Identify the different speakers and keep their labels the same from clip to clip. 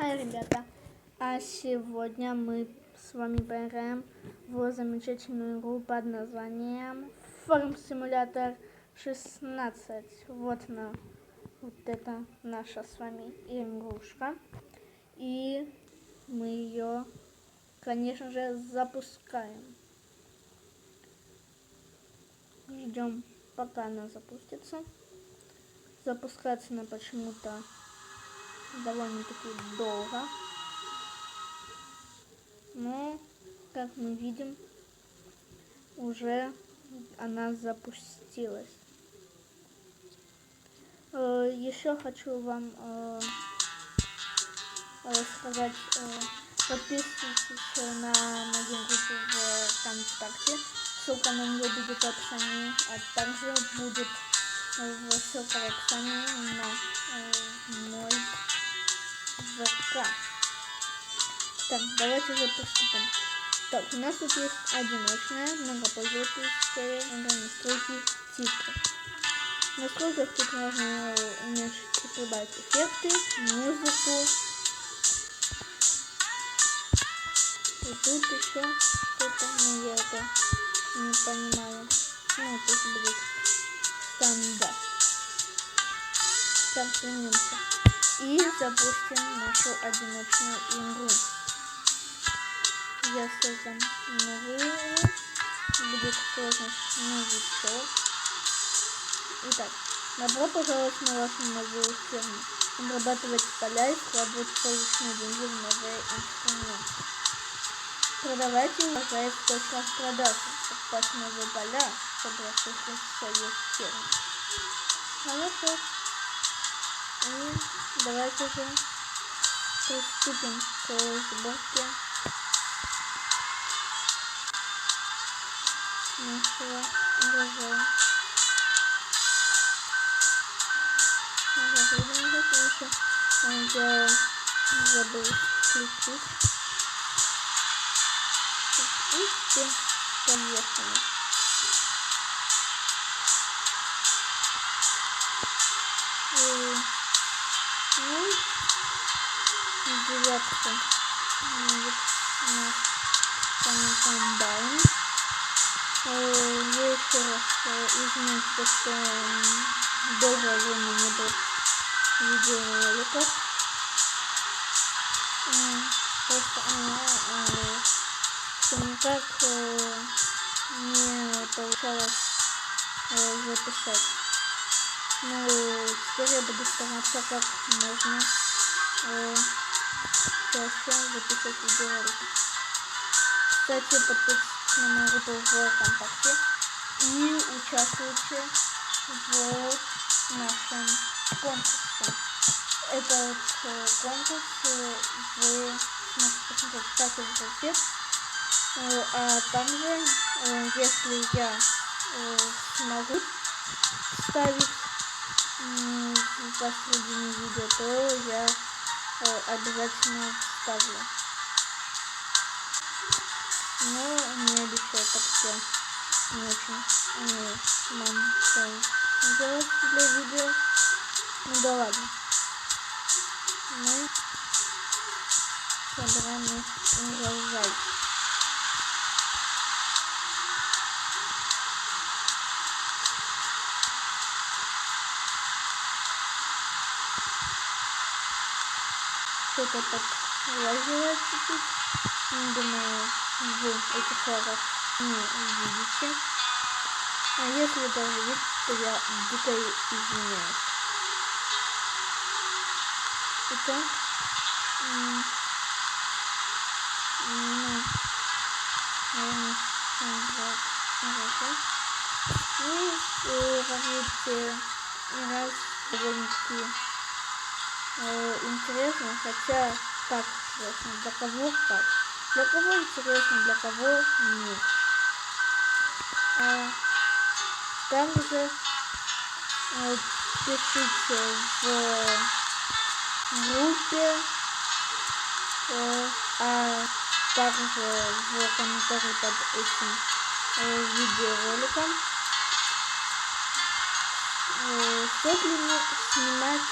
Speaker 1: Хай, ребята! А сегодня мы с вами поиграем в замечательную игру под названием Farm Simulator 16. Вот это наша с вами игрушка. И мы ее, конечно же, запускаем. Ждем, пока она запустится. Запускаться она почему-то довольно-таки долго. Но, как мы видим, уже она запустилась. Еще хочу вам рассказать, подписывайтесь на мою группу в ВКонтакте. Ссылка на нее будет в описании, а также будет ссылка в описании на мой ВК. Так, давайте уже приступим. Так, у нас тут есть одиночная, многопользовательская игра, настройки титров. В настройках тут можно уменьшить и прибавить эффекты, музыку. И тут еще что-то, но я это не понимаю. Ну, пусть будет стандарт. Так, вернемся. И запустим нашу одиночную игру. Я создам новую игру. Будет сложность новичок. Итак, добро пожаловать на вашу новую ферму. Обрабатывать поля и складывать полученные деньги в новые инструменты. Продавайте урожай в точках продажи. Покупать новые поля, чтобы расширить свою ферму. Хорошо. И давайте же приступим к сборке нашего урожая. Я забыл включить. И все, поехали. Ну, девятка. Вот у нас комбайн. Я еще раз извиняюсь, что долгое время не было видеороликов. Просто что никак не получалось записать. Но теперь я буду стараться как можно чаще записать видеоролики. Кстати, подписывайтесь на мою группу в ВКонтакте и участвуйте в нашем конкурсе. Этот конкурс вы сможете посмотреть как в группе, а также, если я смогу ставить посредине видео, то я обязательно вставлю. Но не обещаю, так что не очень умею монтаж делать для видео. Ну да ладно. Мы собираем урожай. Что-то так лазило чуть-чуть. Думаю, вы этих лагов не увидите. А если даже видите, то я дико извиняюсь. Итак, наверное, и, как видите, раз довольно-таки интересно, хотя как интересно, для кого как. Для кого интересно, для кого нет. Также пишите в группе, а также в комментарии под этим видеороликом, стоит ли мне снимать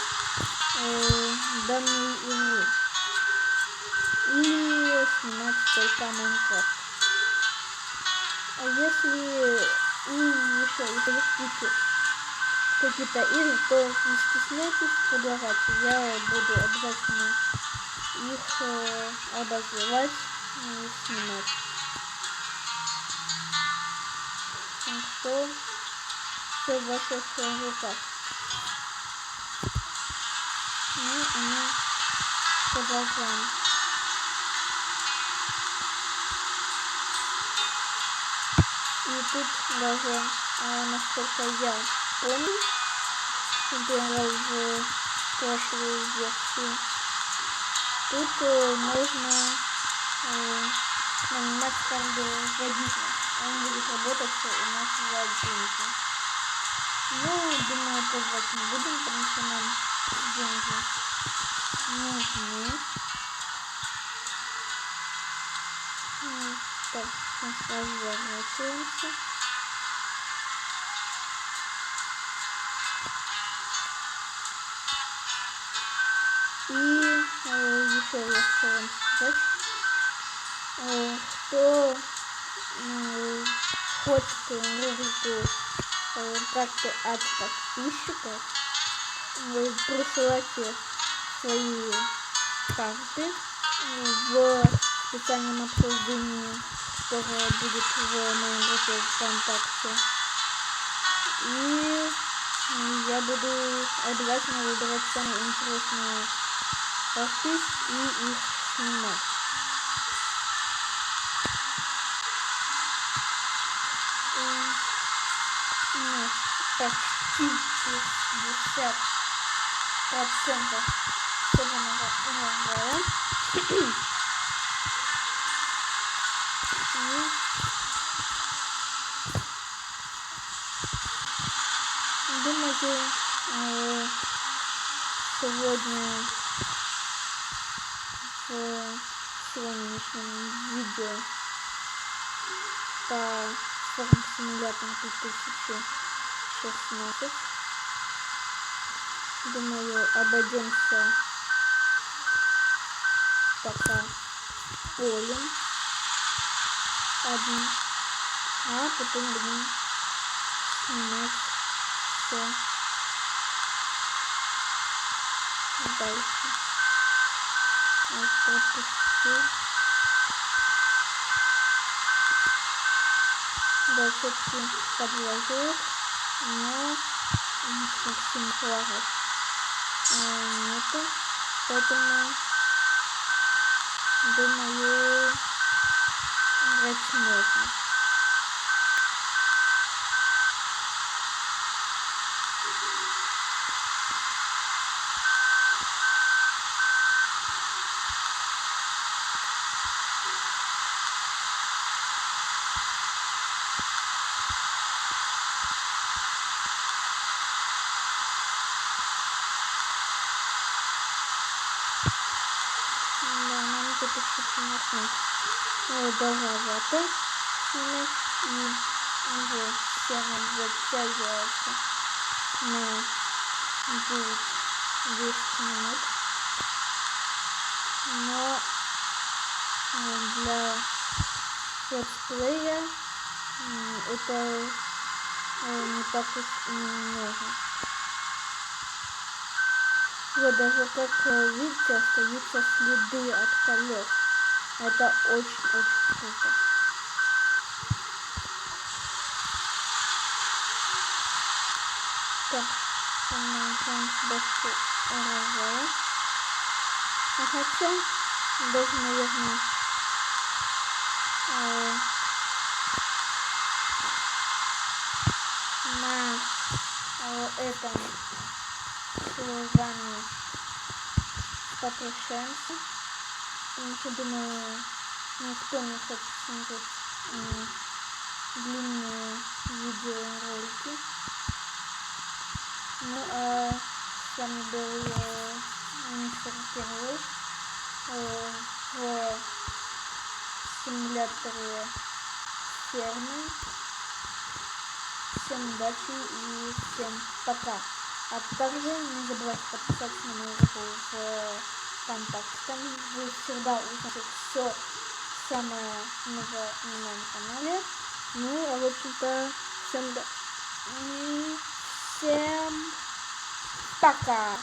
Speaker 1: данную игру. или снимать только Майнкрафт. А если еще хотите какие-то игры, то не стесняйтесь предлагать. Я буду обязательно их обозревать и снимать. Так что все в ваших руках. Ну, и мы продолжаем. И тут даже, насколько я помню, играл в прошлую версию, тут можно нанимать каждого водителя. Он будет работать у нас в деньги. Ну, думаю, пробовать не будем, потому что нам деньги нужны. Так, сразу разворачиваемся. И еще я хочу вам сказать, кто хочет рубрику карты от подписчиков, присылайте свои карты в специальном обсуждении, которое будет в моей группе ВКонтакте. И я буду обязательно выбирать самые интересные карты и их снимать. У нас почти 50% собранного урожая. Думаю, сегодня в сегодняшнем видео по Farm Simulator 2016, думаю, обойдемся пока полем одним, а потом будем снимать все дальше. Вот пропустил. Да, все-таки подложил, но Максим флагов нету, поэтому думаю, играть можно. Да, нам тут еще снимать дорожата снимать, и уже все нам затягивается на 9-10 минут. Но для летсплея это не так уж и много. Вот даже, как видите, остаются следы от колес. Это очень-очень круто. Так, помогаем больше урожая. А хотя, даже, наверное, на этом с вами попрощаемся. Потому что, думаю, никто не хочет смотреть длинные видеоролики. Ну, а с вами был мистер Первый в симуляторе фермы. Всем удачи и всем пока. А также не забывайте подписаться на мою группу ВКонтакте. Там вы всегда узнаете все самое новое на моем канале. Ну, а в общем-то, всем пока!